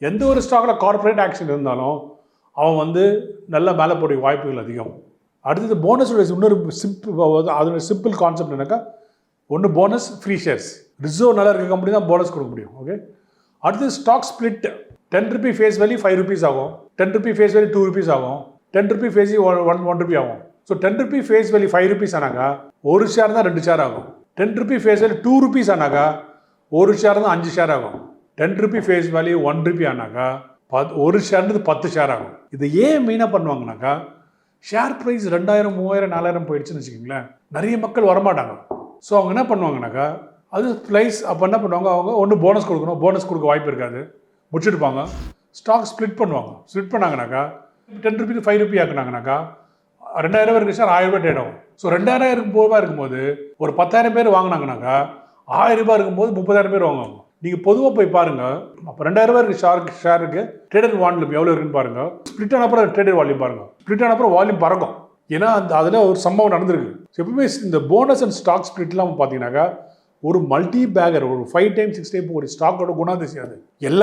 எந்த ஒரு ஸ்டாக்ல corporate action இருந்தாலும் அவன் வந்து நல்ல மேலே போட வாய்ப்புகள் அதிகம். அடுத்தது போனஸோட இன்னொரு அதோட சிம்பிள் கான்செப்ட் என்னக்கா, ஒன்று போனஸ், ஃப்ரீ ஷேர்ஸ். ரிசர்வ் நல்லா இருக்க கம்பெனி தான் போனஸ் கொடுக்க முடியும். ஓகே, அடுத்தது stock split. 10 rupee face value 5 rupees ஆகும், 10 ரூபி ஃபேஸ் வேல்யூ 2 rupees ஆகும், 10 ரூபி ஃபேஸ் 1 rupee ஆகும். So 10 rupee face value 5 rupees ஆனாக்கா ஒரு ஷேர் தான் 2 ஷேர் ஆகும். 10 ரூபி ஃபேஸ் வேல்யூ 2 rupees ஆனாக்கா ஒரு ஷேர் தான் 5 ஷேர் ஆகும். 10 ரூபி ஃபேஸ் வேல்யூ 1 rupee ஆனாக்கா ஒரு ஷேர்ன்றது 10 ஷேர் ஆகும். இது ஏன் மெயினாக பண்ணுவாங்கனாக்கா, ஷேர் ப்ரைஸ் 2000, 3000, 4000 போயிடுச்சுன்னு வச்சுக்கிங்களேன், நிறைய மக்கள் வரமாட்டாங்க. ஸோ அவங்க என்ன பண்ணுவாங்கனாக்கா, அது ப்ரைஸ் அப்போ என்ன பண்ணுவாங்க, அவங்க ஒன்று போனஸ் கொடுக்கணும், போனஸ் கொடுக்க வாய்ப்பு இருக்காது, முடிச்சுட்டுப்பாங்க. ஸ்டாக் ஸ்ப்ளிட் பண்ணுவாங்க. ஸ்ப்ளிட் பண்ணாங்கனாக்கா 10 ரூபிக்கு 5 rupee ஆக்குனாங்கனாக்கா 2000 இருக்கு ஷேர் 1000 ரூபாய் ட்ரேட் ஆகும். ஸோ 2000 இருக்கும்போது ஒரு 10,000 பேர் வாங்கினாங்கனாக்கா 1000 ரூபாய் இருக்கும்போது 30,000 பேர் வாங்குவாங்க. நீங்கள் பொதுவாக போய் பாருங்கள், அப்போ 2000 ரூபாய் இருக்கு ஷேருக்கு ட்ரேடட் வால்யூம் எவ்வளோ இருக்குன்னு பாருங்கள். ஸ்ப்ளிட் ஆன அப்புறம் ட்ரேடட் வால்யூம் பாருங்கள். ஸ்ப்ளிட் ஆன அப்புறம் வால்யூம் பறக்கும். ஏன்னா அதில் ஒரு சம்பவம் நடந்திருக்கு. எப்பவுமே இந்த போனஸ் அண்ட் ஸ்டாக் ஸ்ப்ளிட்லாம் பார்த்தீங்கன்னாக்கா ஒரு மல்டி பேக்கர், ஒரு 5 times 6 times ஒரு ஸ்டாக்கோட குணாதிசயம் அது. எல்லாமே